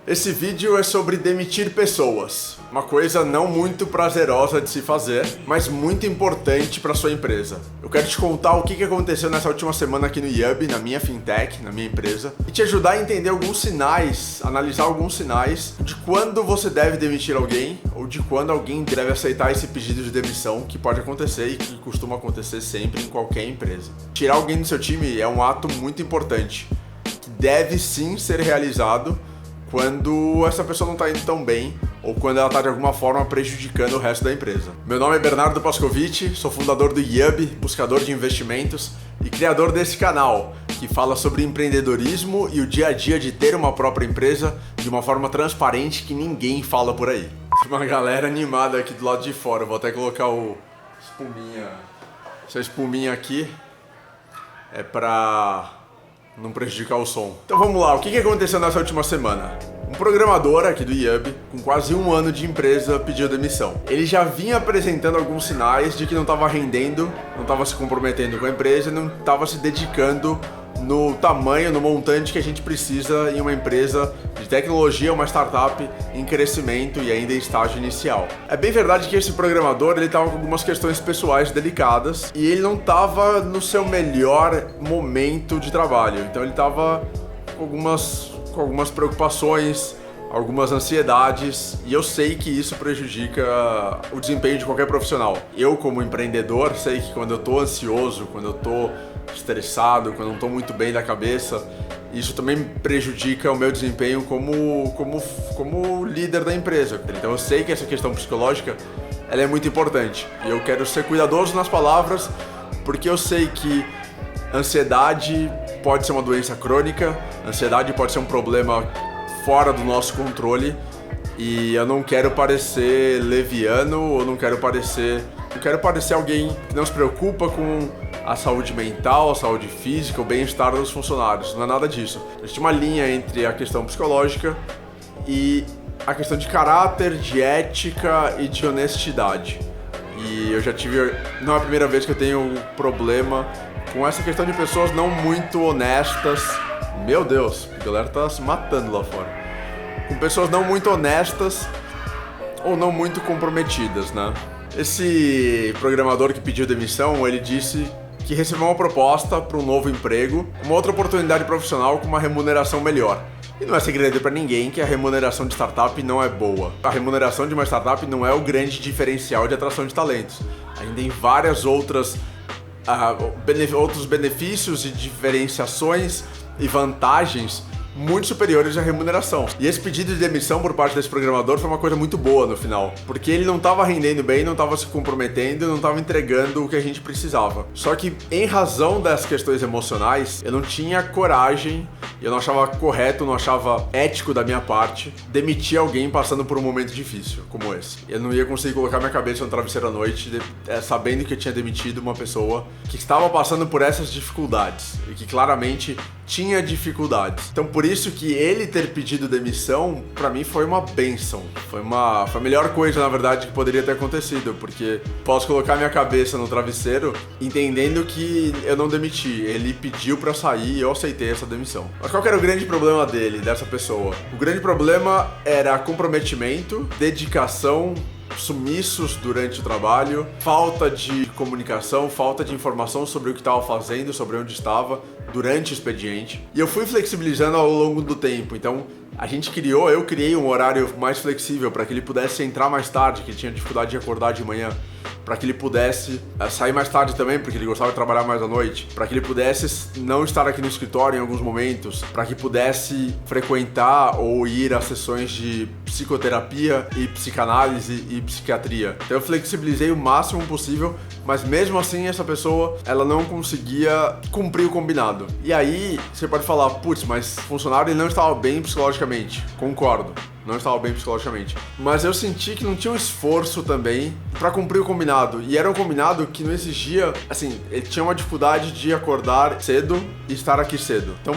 Esse vídeo é sobre demitir pessoas. Uma coisa não muito prazerosa de se fazer, mas muito importante para sua empresa. Eu quero te contar o que aconteceu nessa última semana aqui no Yubi, na minha fintech, na minha empresa, e te ajudar a entender alguns sinais, analisar alguns sinais de quando você deve demitir alguém ou de quando alguém deve aceitar esse pedido de demissão que pode acontecer e que costuma acontecer sempre em qualquer empresa. Tirar alguém do seu time é um ato muito importante, que deve sim ser realizado quando essa pessoa não está indo tão bem ou quando ela está de alguma forma prejudicando o resto da empresa. Meu nome é Bernardo Pascovitch, sou fundador do Yubi, buscador de investimentos e criador desse canal, que fala sobre empreendedorismo e o dia a dia de ter uma própria empresa de uma forma transparente que ninguém fala por aí. Tem uma galera animada aqui do lado de fora, eu vou até colocar essa espuminha aqui é pra não prejudicar o som. Então vamos lá, o que aconteceu nessa última semana? Um programador aqui do Yubi, com quase um ano de empresa, pediu demissão. Ele já vinha apresentando alguns sinais de que não estava rendendo, não estava se comprometendo com a empresa, não estava se dedicando no tamanho, no montante que a gente precisa em uma empresa de tecnologia, uma startup em crescimento e ainda em estágio inicial. É bem verdade que esse programador ele estava com algumas questões pessoais delicadas e ele não estava no seu melhor momento de trabalho. Então ele estava com algumas preocupações, algumas ansiedades, e eu sei que isso prejudica o desempenho de qualquer profissional. Eu, como empreendedor, sei que quando eu estou ansioso, quando eu estou estressado, quando eu não estou muito bem da cabeça, isso também prejudica o meu desempenho como líder da empresa. Então eu sei que essa questão psicológica ela é muito importante, e eu quero ser cuidadoso nas palavras, porque eu sei que ansiedade pode ser uma doença crônica, ansiedade pode ser um problema fora do nosso controle, e eu não quero parecer leviano ou não quero parecer alguém que não se preocupa com a saúde mental, a saúde física, o bem-estar dos funcionários. Não é nada disso. Existe uma linha entre a questão psicológica e a questão de caráter, de ética e de honestidade. E eu já tive, não é a primeira vez que eu tenho problema com essa questão de pessoas não muito honestas. Meu Deus, a galera tá se matando lá fora. Com pessoas não muito honestas ou não muito comprometidas, né? Esse programador que pediu demissão, ele disse que recebeu uma proposta para um novo emprego, uma outra oportunidade profissional com uma remuneração melhor. E não é segredo para ninguém que a remuneração de startup não é boa. A remuneração de uma startup não é o grande diferencial de atração de talentos. Ainda tem várias outros benefícios e diferenciações e vantagens muito superiores à remuneração. E esse pedido de demissão por parte desse programador foi uma coisa muito boa no final, porque ele não estava rendendo bem, não estava se comprometendo, não estava entregando o que a gente precisava. Só que em razão das questões emocionais, eu não tinha coragem, eu não achava correto, não achava ético da minha parte demitir alguém passando por um momento difícil como esse. Eu não ia conseguir colocar minha cabeça no travesseiro à noite sabendo que eu tinha demitido uma pessoa que estava passando por essas dificuldades e que claramente tinha dificuldades. Então por isso que ele ter pedido demissão, pra mim foi uma bênção. Foi a melhor coisa, na verdade, que poderia ter acontecido, porque posso colocar minha cabeça no travesseiro entendendo que eu não demiti. Ele pediu pra sair e eu aceitei essa demissão. Mas qual que era o grande problema dessa pessoa? O grande problema era comprometimento, dedicação, sumiços durante o trabalho, falta de comunicação, falta de informação sobre o que estava fazendo, sobre onde estava durante o expediente. E eu fui flexibilizando ao longo do tempo. Então eu criei um horário mais flexível para que ele pudesse entrar mais tarde, que ele tinha dificuldade de acordar de manhã, para que ele pudesse sair mais tarde também, porque ele gostava de trabalhar mais à noite, para que ele pudesse não estar aqui no escritório em alguns momentos, para que pudesse frequentar ou ir a sessões de psicoterapia e psicanálise e psiquiatria. Então eu flexibilizei o máximo possível, mas mesmo assim essa pessoa, ela não conseguia cumprir o combinado. E aí você pode falar, putz, mas o funcionário ele não estava bem psicologicamente. Concordo. Não estava bem psicologicamente. Mas eu senti que não tinha um esforço também para cumprir o combinado. E era um combinado que não exigia, assim, ele tinha uma dificuldade de acordar cedo e estar aqui cedo. Então,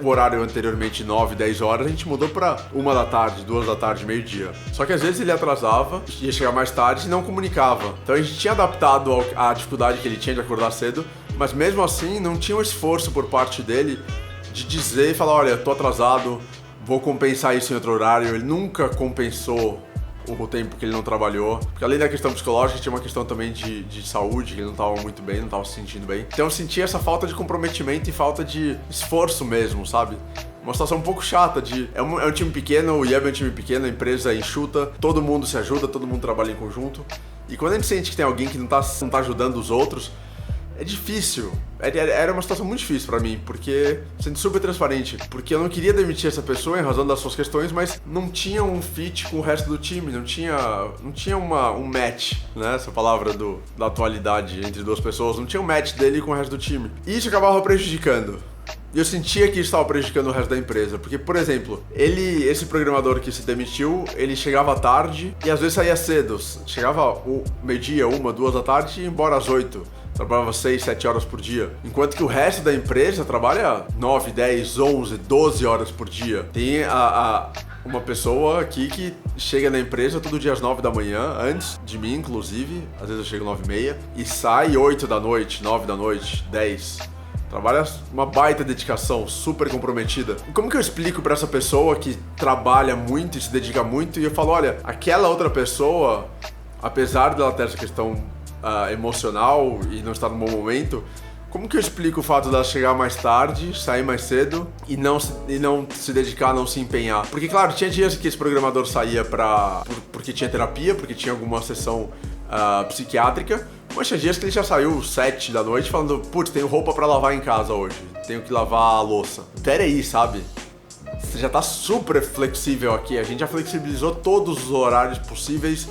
o horário anteriormente 9, 10 horas, a gente mudou para 1 da tarde, 2 da tarde, meio-dia. Só que às vezes ele atrasava, ia chegar mais tarde e não comunicava. Então a gente tinha adaptado à dificuldade que ele tinha de acordar cedo, mas mesmo assim não tinha um esforço por parte dele de dizer e falar, olha, tô atrasado, vou compensar isso em outro horário. Ele nunca compensou o tempo que ele não trabalhou, porque além da questão psicológica, tinha uma questão também de saúde, que ele não estava muito bem, não estava se sentindo bem. Então eu senti essa falta de comprometimento e falta de esforço mesmo, sabe? Uma situação um pouco chata é um time pequeno, o Yub é um time pequeno, a empresa é enxuta, todo mundo se ajuda, todo mundo trabalha em conjunto. E quando a gente sente que tem alguém que não tá ajudando os outros, é difícil. Era uma situação muito difícil pra mim, porque, sendo super transparente, porque eu não queria demitir essa pessoa em razão das suas questões, mas não tinha um fit com o resto do time, não tinha um match, né? Essa palavra da atualidade entre duas pessoas, não tinha um match dele com o resto do time. E isso acabava prejudicando. E eu sentia que isso estava prejudicando o resto da empresa, porque, por exemplo, esse programador que se demitiu, ele chegava tarde e às vezes saía cedo. Chegava o meio-dia, 1, 2 da tarde e ia embora às 8. Trabalhava 6, 7 horas por dia. Enquanto que o resto da empresa trabalha 9, 10, 11, 12 horas por dia. Tem uma pessoa aqui que chega na empresa todo dia às 9 da manhã, antes de mim, inclusive. Às vezes eu chego 9h30 e sai 8 da noite, 9 da noite, 10. Trabalha uma baita dedicação, super comprometida. E como que eu explico pra essa pessoa que trabalha muito e se dedica muito e eu falo, olha, aquela outra pessoa, apesar dela ter essa questão emocional e não estar no bom momento, como que eu explico o fato dela chegar mais tarde, sair mais cedo e não se dedicar, não se empenhar? Porque, claro, tinha dias que esse programador saía porque tinha terapia, porque tinha alguma sessão psiquiátrica, mas tinha dias que ele já saiu 7 da noite falando, putz, tenho roupa pra lavar em casa hoje, tenho que lavar a louça. Pera aí, sabe? Você já tá super flexível aqui, a gente já flexibilizou todos os horários possíveis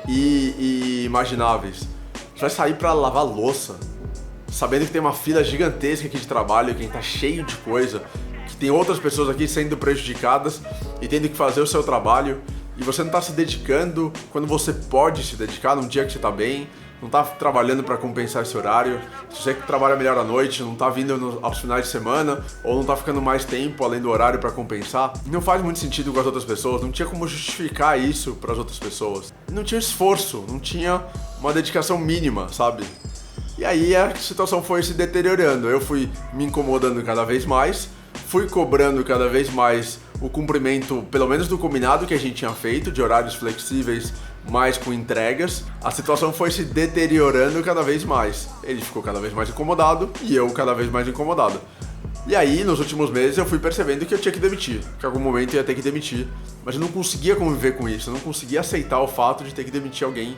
e imagináveis. Você vai sair pra lavar louça, sabendo que tem uma fila gigantesca aqui de trabalho, que a gente tá cheio de coisa, que tem outras pessoas aqui sendo prejudicadas e tendo que fazer o seu trabalho, e você não tá se dedicando quando você pode se dedicar num dia que você tá bem, não tá trabalhando para compensar esse horário. Se você trabalha melhor à noite, não tá vindo aos finais de semana, ou não tá ficando mais tempo além do horário para compensar, não faz muito sentido com as outras pessoas, não tinha como justificar isso para as outras pessoas. Não tinha esforço, não tinha uma dedicação mínima, sabe? E aí a situação foi se deteriorando, eu fui me incomodando cada vez mais, fui cobrando cada vez mais o cumprimento, pelo menos do combinado que a gente tinha feito, de horários flexíveis, mais com entregas. A situação foi se deteriorando cada vez mais. Ele ficou cada vez mais incomodado e eu cada vez mais incomodado. E aí, nos últimos meses, eu fui percebendo que eu tinha que demitir, que em algum momento eu ia ter que demitir. Mas eu não conseguia conviver com isso, eu não conseguia aceitar o fato de ter que demitir alguém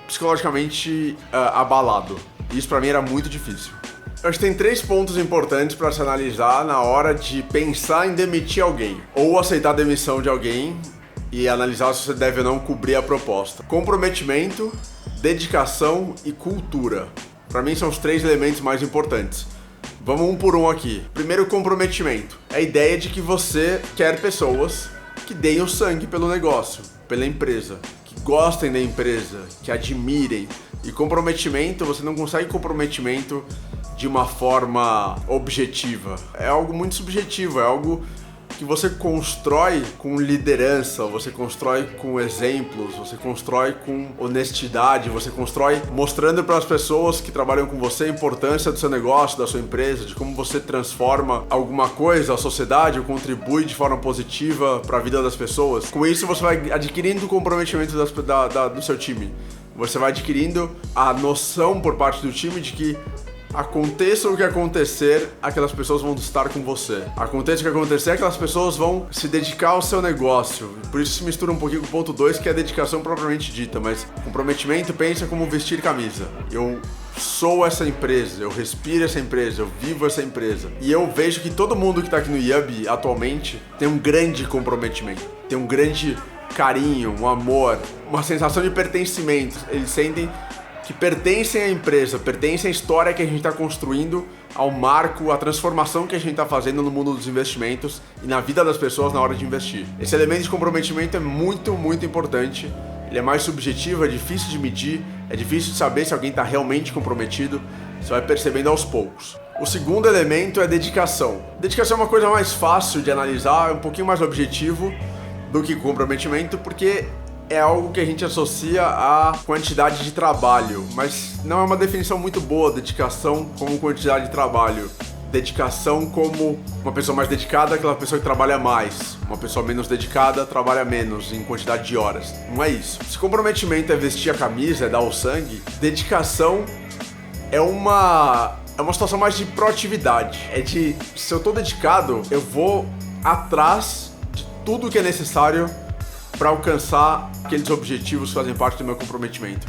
psicologicamente abalado. E isso pra mim era muito difícil. Eu acho que tem 3 pontos importantes para se analisar na hora de pensar em demitir alguém, ou aceitar a demissão de alguém e analisar se você deve ou não cobrir a proposta. Comprometimento, dedicação e cultura. Para mim são os 3 elementos mais importantes. Vamos um por um aqui. Primeiro, comprometimento. É a ideia de que você quer pessoas que deem o sangue pelo negócio, pela empresa, que gostem da empresa, que admirem. E comprometimento, você não consegue comprometimento de uma forma objetiva. É algo muito subjetivo, é algo que você constrói com liderança, você constrói com exemplos, você constrói com honestidade, você constrói mostrando para as pessoas que trabalham com você a importância do seu negócio, da sua empresa, de como você transforma alguma coisa, a sociedade, ou contribui de forma positiva para a vida das pessoas. Com isso você vai adquirindo o comprometimento do seu time. Você vai adquirindo a noção por parte do time de que aconteça o que acontecer, aquelas pessoas vão estar com você. Aconteça o que acontecer, aquelas pessoas vão se dedicar ao seu negócio. Por isso se mistura um pouquinho com o ponto 2, que é a dedicação propriamente dita, mas comprometimento pensa como vestir camisa. Eu sou essa empresa, eu respiro essa empresa, eu vivo essa empresa. E eu vejo que todo mundo que está aqui no Yub atualmente tem um grande comprometimento, tem um grande carinho, um amor, uma sensação de pertencimento. Eles sentem que pertencem à empresa, pertencem à história que a gente está construindo, ao marco, à transformação que a gente está fazendo no mundo dos investimentos e na vida das pessoas na hora de investir. Esse elemento de comprometimento é muito, muito importante. Ele é mais subjetivo, é difícil de medir, é difícil de saber se alguém está realmente comprometido. Você vai percebendo aos poucos. O segundo elemento é dedicação. Dedicação é uma coisa mais fácil de analisar, é um pouquinho mais objetivo do que comprometimento, porque é algo que a gente associa à quantidade de trabalho, mas não é uma definição muito boa, dedicação como quantidade de trabalho. dedicação como uma pessoa mais dedicada é aquela pessoa que trabalha mais, uma pessoa menos dedicada trabalha menos em quantidade de horas. Não é isso. Se comprometimento é vestir a camisa, é dar o sangue, dedicação é uma situação mais de proatividade. É de, se eu tô dedicado, eu vou atrás de tudo que é necessário para alcançar aqueles objetivos que fazem parte do meu comprometimento.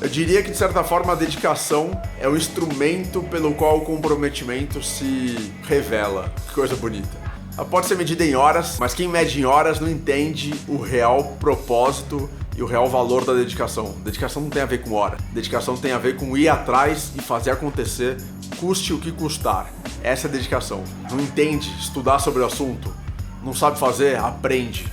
Eu diria que, de certa forma, a dedicação é o instrumento pelo qual o comprometimento se revela. Que coisa bonita. Ela pode ser medida em horas, mas quem mede em horas não entende o real propósito e o real valor da dedicação. Dedicação não tem a ver com hora. Dedicação tem a ver com ir atrás e fazer acontecer, custe o que custar. Essa é a dedicação. Não entende estudar sobre o assunto, não sabe fazer, aprende.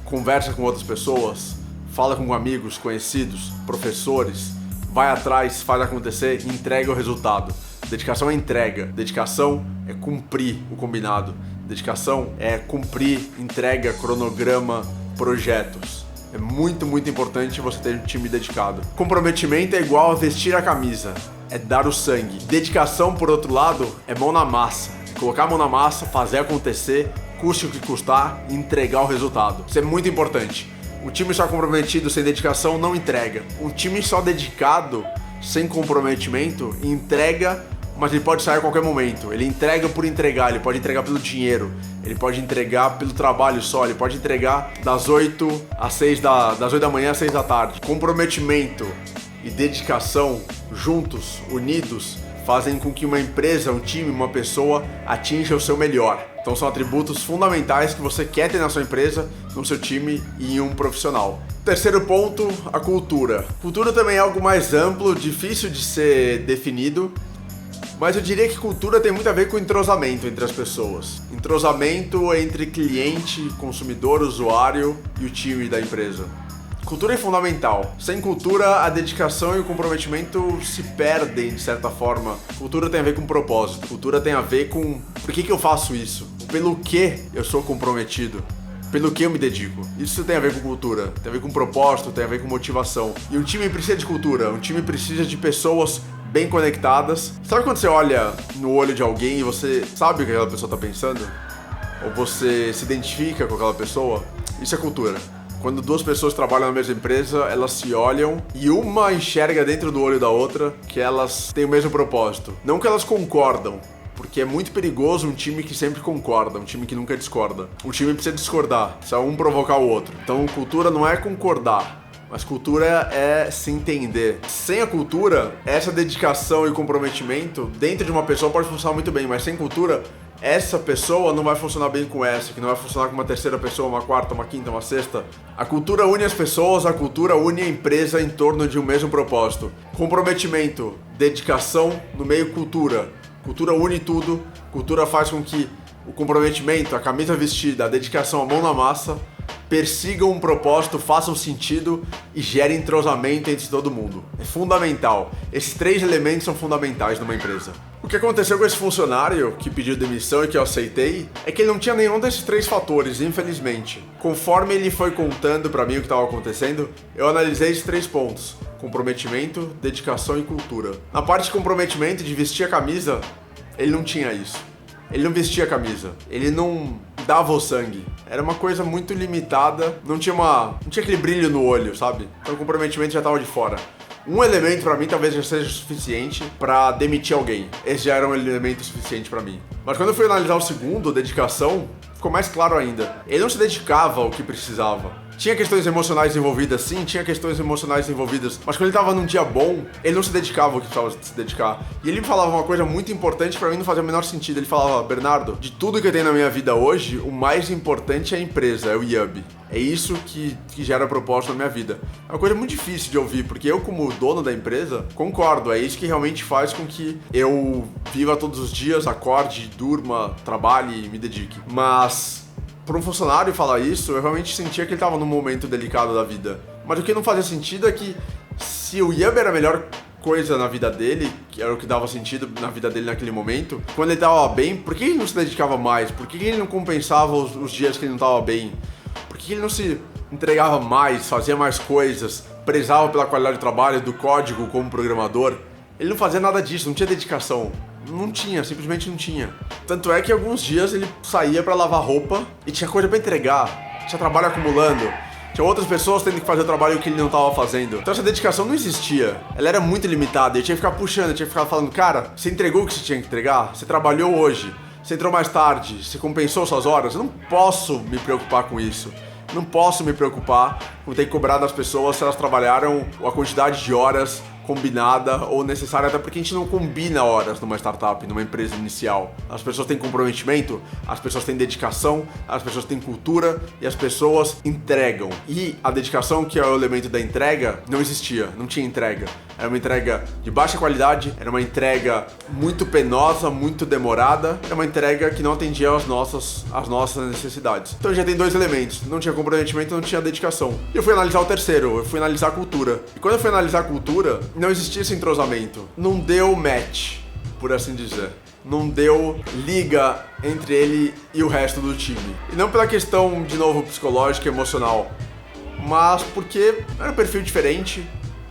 Conversa com outras pessoas, fala com amigos, conhecidos, professores, vai atrás, faz acontecer e entrega o resultado. Dedicação é entrega, dedicação é cumprir o combinado, dedicação é cumprir, entrega, cronograma, projetos. É muito, muito importante você ter um time dedicado. Comprometimento é igual a vestir a camisa, é dar o sangue. Dedicação, por outro lado, é mão na massa, é colocar a mão na massa, fazer acontecer, custe o que custar e entregar o resultado. Isso é muito importante. Um time só comprometido sem dedicação não entrega. Um time só dedicado, sem comprometimento, entrega, mas ele pode sair a qualquer momento. Ele entrega por entregar, ele pode entregar pelo dinheiro, ele pode entregar pelo trabalho só, ele pode entregar das 8 da manhã às 6 da tarde. Comprometimento e dedicação juntos, unidos, fazem com que uma empresa, um time, uma pessoa atinja o seu melhor. Então são atributos fundamentais que você quer ter na sua empresa, no seu time e em um profissional. Terceiro ponto, a cultura. Cultura também é algo mais amplo, difícil de ser definido, mas eu diria que cultura tem muito a ver com entrosamento entre as pessoas. Entrosamento entre cliente, consumidor, usuário e o time da empresa. Cultura é fundamental. Sem cultura, a dedicação e o comprometimento se perdem de certa forma. Cultura tem a ver com propósito. Cultura tem a ver com por que eu faço isso? Pelo que eu sou comprometido? Pelo que eu me dedico? Isso tem a ver com cultura, tem a ver com propósito, tem a ver com motivação. E um time precisa de cultura, um time precisa de pessoas bem conectadas. Sabe quando você olha no olho de alguém e você sabe o que aquela pessoa está pensando? Ou você se identifica com aquela pessoa? Isso é cultura. Quando duas pessoas trabalham na mesma empresa, elas se olham e uma enxerga dentro do olho da outra que elas têm o mesmo propósito. Não que elas concordam, porque é muito perigoso um time que sempre concorda, um time que nunca discorda. Um time precisa discordar, precisa um provocar o outro. Então cultura não é concordar, mas cultura é se entender. Sem a cultura, essa dedicação e comprometimento dentro de uma pessoa pode funcionar muito bem, mas sem cultura, essa pessoa não vai funcionar bem com essa, que não vai funcionar com uma terceira pessoa, uma quarta, uma quinta, uma sexta. A cultura une as pessoas, a cultura une a empresa em torno de um mesmo propósito. Comprometimento, dedicação, no meio cultura. Cultura une tudo, cultura faz com que o comprometimento, a camisa vestida, a dedicação, a mão na massa, persigam um propósito, façam sentido e gerem entrosamento entre todo mundo. É fundamental. Esses três elementos são fundamentais numa empresa. O que aconteceu com esse funcionário que pediu demissão e que eu aceitei é que ele não tinha nenhum desses três fatores, infelizmente. Conforme ele foi contando pra mim o que estava acontecendo, eu analisei esses três pontos: comprometimento, dedicação e cultura. Na parte de comprometimento, de vestir a camisa, ele não tinha isso. Ele não vestia a camisa, ele não dava o sangue. Era uma coisa muito limitada, não tinha aquele brilho no olho, sabe? Então o comprometimento já estava de fora. Um elemento pra mim talvez já seja suficiente pra demitir alguém. Esse já era um elemento suficiente pra mim. Mas quando eu fui analisar o segundo, dedicação, ficou mais claro ainda. Ele não se dedicava ao que precisava. Tinha questões emocionais envolvidas, sim, tinha questões emocionais envolvidas, mas quando ele tava num dia bom, ele não se dedicava ao que precisava se dedicar. E ele me falava uma coisa muito importante pra mim, não fazia o menor sentido. Ele falava: Bernardo, de tudo que eu tenho na minha vida hoje, o mais importante é a empresa, é o Yubi. É isso que gera propósito na minha vida. É uma coisa muito difícil de ouvir, porque eu, como dono da empresa, concordo, é isso que realmente faz com que eu viva todos os dias, acorde, durma, trabalhe e me dedique. Mas para um funcionário falar isso, eu realmente sentia que ele estava num momento delicado da vida. Mas o que não fazia sentido é que se o Yubi era a melhor coisa na vida dele, que era o que dava sentido na vida dele naquele momento, quando ele estava bem, por que ele não se dedicava mais? Por que ele não compensava os dias que ele não estava bem? Por que ele não se entregava mais, fazia mais coisas, prezava pela qualidade do trabalho, do código como programador? Ele não fazia nada disso, não tinha dedicação. Não tinha, simplesmente não tinha. Tanto é que alguns dias ele saía pra lavar roupa e tinha coisa pra entregar, tinha trabalho acumulando, tinha outras pessoas tendo que fazer o trabalho que ele não tava fazendo. Então essa dedicação não existia, ela era muito limitada, eu tinha que ficar puxando, eu tinha que ficar falando, cara, você entregou o que você tinha que entregar? Você trabalhou hoje? Você entrou mais tarde? Você compensou suas horas? Eu não posso me preocupar com isso. Não posso me preocupar com ter que cobrar das pessoas se elas trabalharam a quantidade de horas combinada ou necessária, até porque a gente não combina horas numa startup, numa empresa inicial. As pessoas têm comprometimento, as pessoas têm dedicação, as pessoas têm cultura e as pessoas entregam. E a dedicação, que é o elemento da entrega, não existia, não tinha entrega. Era uma entrega de baixa qualidade, era uma entrega muito penosa, muito demorada, era uma entrega que não atendia às nossas necessidades. Então já tem dois elementos, não tinha comprometimento, não tinha dedicação. E eu fui analisar o terceiro, eu fui analisar a cultura. E quando eu fui analisar a cultura, não existia esse entrosamento. Não deu match, por assim dizer. Não deu liga entre ele e o resto do time. E não pela questão, de novo, psicológica e emocional, mas porque era um perfil diferente.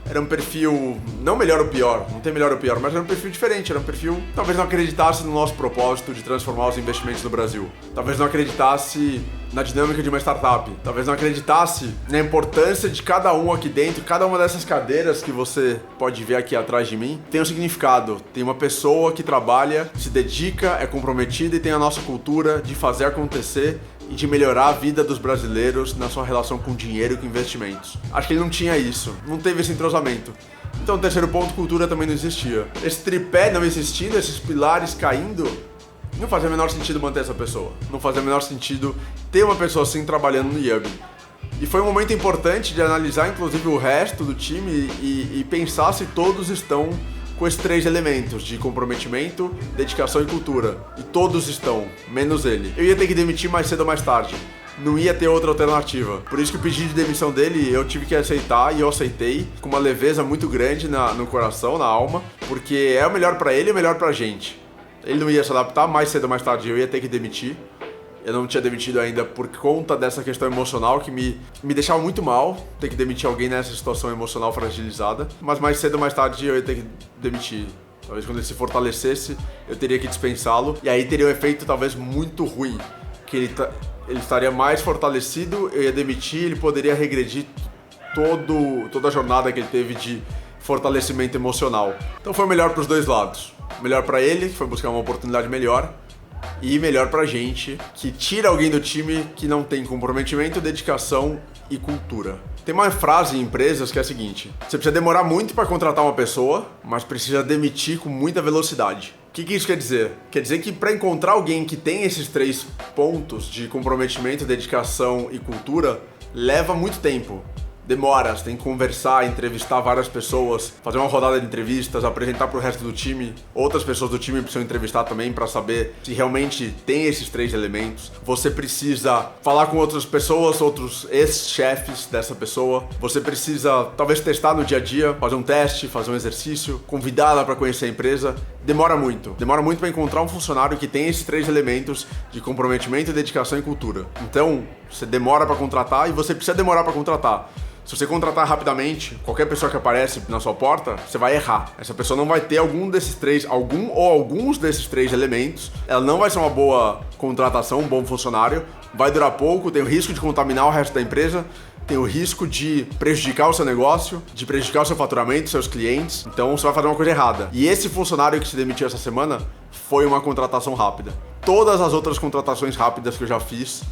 Era um perfil, não melhor ou pior, não tem melhor ou pior, mas era um perfil diferente, era um perfil que talvez não acreditasse no nosso propósito de transformar os investimentos no Brasil. Talvez não acreditasse na dinâmica de uma startup. Talvez não acreditasse na importância de cada um aqui dentro, cada uma dessas cadeiras que você pode ver aqui atrás de mim, tem um significado. Tem uma pessoa que trabalha, se dedica, é comprometida e tem a nossa cultura de fazer acontecer e de melhorar a vida dos brasileiros na sua relação com dinheiro e com investimentos. Acho que ele não tinha isso, não teve esse entrosamento. Então, o terceiro ponto, cultura, também não existia. Esse tripé não existindo, esses pilares caindo, não fazia o menor sentido manter essa pessoa. Não fazia o menor sentido ter uma pessoa assim trabalhando no Yubi. E foi um momento importante de analisar, inclusive, o resto do time e pensar se todos estão com esses três elementos de comprometimento, dedicação e cultura. E todos estão, menos ele. Eu ia ter que demitir mais cedo ou mais tarde. Não ia ter outra alternativa. Por isso que o pedido de demissão dele eu tive que aceitar, e eu aceitei com uma leveza muito grande no coração, na alma, porque é o melhor pra ele e o melhor pra gente. Ele não ia se adaptar, mais cedo ou mais tarde eu ia ter que demitir. Eu não tinha demitido ainda por conta dessa questão emocional que me deixava muito mal ter que demitir alguém nessa situação emocional fragilizada. Mas mais cedo ou mais tarde eu ia ter que demitir. Talvez quando ele se fortalecesse, eu teria que dispensá-lo. E aí teria um efeito talvez muito ruim. Que ele estaria mais fortalecido, eu ia demitir, ele poderia regredir toda a jornada que ele teve de fortalecimento emocional. Então foi melhor para os dois lados. Melhor para ele, que foi buscar uma oportunidade melhor, e melhor pra gente, que tira alguém do time que não tem comprometimento, dedicação e cultura. Tem uma frase em empresas que é a seguinte: você precisa demorar muito para contratar uma pessoa, mas precisa demitir com muita velocidade. O que isso quer dizer? Quer dizer que para encontrar alguém que tem esses três pontos de comprometimento, dedicação e cultura, leva muito tempo. Demora, você tem que conversar, entrevistar várias pessoas, fazer uma rodada de entrevistas, apresentar para o resto do time. Outras pessoas do time precisam entrevistar também para saber se realmente tem esses três elementos. Você precisa falar com outras pessoas, outros ex-chefes dessa pessoa. Você precisa talvez testar no dia a dia, fazer um teste, fazer um exercício, convidá-la para conhecer a empresa. Demora muito para encontrar um funcionário que tem esses três elementos de comprometimento, dedicação e cultura. Então, você demora para contratar e você precisa demorar para contratar. Se você contratar rapidamente, qualquer pessoa que aparece na sua porta, você vai errar. Essa pessoa não vai ter alguns desses três elementos. Ela não vai ser uma boa contratação, um bom funcionário. Vai durar pouco, tem o risco de contaminar o resto da empresa, tem o risco de prejudicar o seu negócio, de prejudicar o seu faturamento, seus clientes. Então você vai fazer uma coisa errada. E esse funcionário que se demitiu essa semana foi uma contratação rápida. Todas as outras contratações rápidas que eu já fiz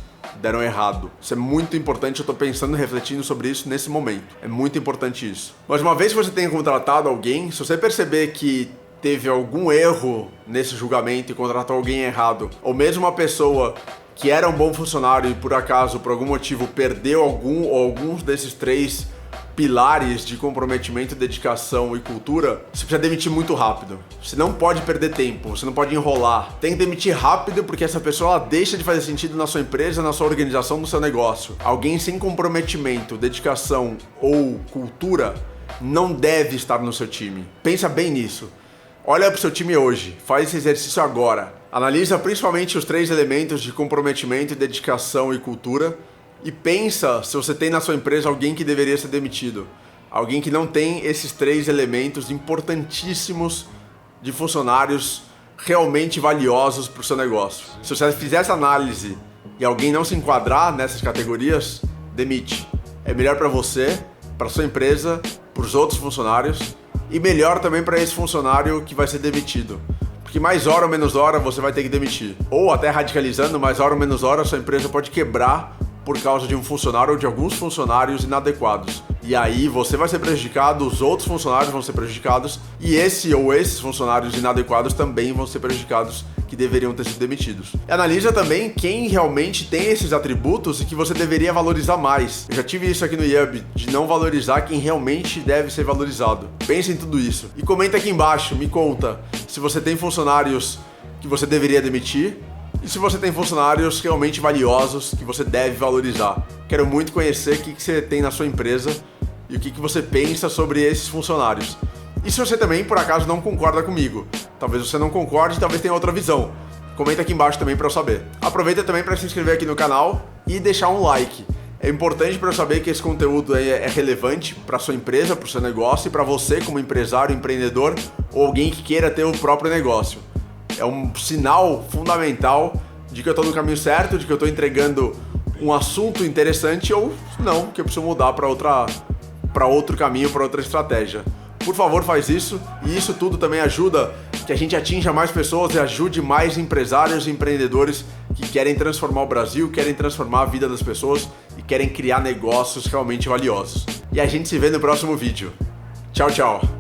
deram errado. Isso é muito importante, eu tô pensando e refletindo sobre isso nesse momento. É muito importante isso. Mas uma vez que você tenha contratado alguém, se você perceber que teve algum erro nesse julgamento e contratou alguém errado, ou mesmo uma pessoa que era um bom funcionário e por acaso, por algum motivo, perdeu algum ou alguns desses três pilares de comprometimento, dedicação e cultura, você precisa demitir muito rápido. Você não pode perder tempo, você não pode enrolar. Tem que demitir rápido porque essa pessoa ela deixa de fazer sentido na sua empresa, na sua organização, no seu negócio. Alguém sem comprometimento, dedicação ou cultura não deve estar no seu time. Pensa bem nisso. Olha para o seu time hoje, faz esse exercício agora. Analisa principalmente os três elementos de comprometimento, dedicação e cultura e pensa se você tem na sua empresa alguém que deveria ser demitido. Alguém que não tem esses três elementos importantíssimos de funcionários realmente valiosos para o seu negócio. Se você fizer essa análise e alguém não se enquadrar nessas categorias, demite. É melhor para você, para sua empresa, para os outros funcionários e melhor também para esse funcionário que vai ser demitido. Porque mais hora ou menos hora você vai ter que demitir. Ou até radicalizando, mais hora ou menos hora sua empresa pode quebrar por causa de um funcionário ou de alguns funcionários inadequados. E aí você vai ser prejudicado, os outros funcionários vão ser prejudicados e esse ou esses funcionários inadequados também vão ser prejudicados que deveriam ter sido demitidos. E analisa também quem realmente tem esses atributos e que você deveria valorizar mais. Eu já tive isso aqui no Yubi, de não valorizar quem realmente deve ser valorizado. Pensa em tudo isso. E comenta aqui embaixo, me conta se você tem funcionários que você deveria demitir e se você tem funcionários realmente valiosos que você deve valorizar. Quero muito conhecer o que você tem na sua empresa e o que você pensa sobre esses funcionários. E se você também, por acaso, não concorda comigo, talvez você não concorde e talvez tenha outra visão, comenta aqui embaixo também para eu saber. Aproveita também para se inscrever aqui no canal e deixar um like. É importante para eu saber que esse conteúdo é relevante para sua empresa, para o seu negócio e para você como empresário, empreendedor ou alguém que queira ter o próprio negócio. É um sinal fundamental de que eu estou no caminho certo, de que eu estou entregando um assunto interessante ou não, que eu preciso mudar para outro caminho, para outra estratégia. Por favor, faz isso, e isso tudo também ajuda que a gente atinja mais pessoas e ajude mais empresários e empreendedores que querem transformar o Brasil, querem transformar a vida das pessoas e querem criar negócios realmente valiosos. E a gente se vê no próximo vídeo. Tchau, tchau!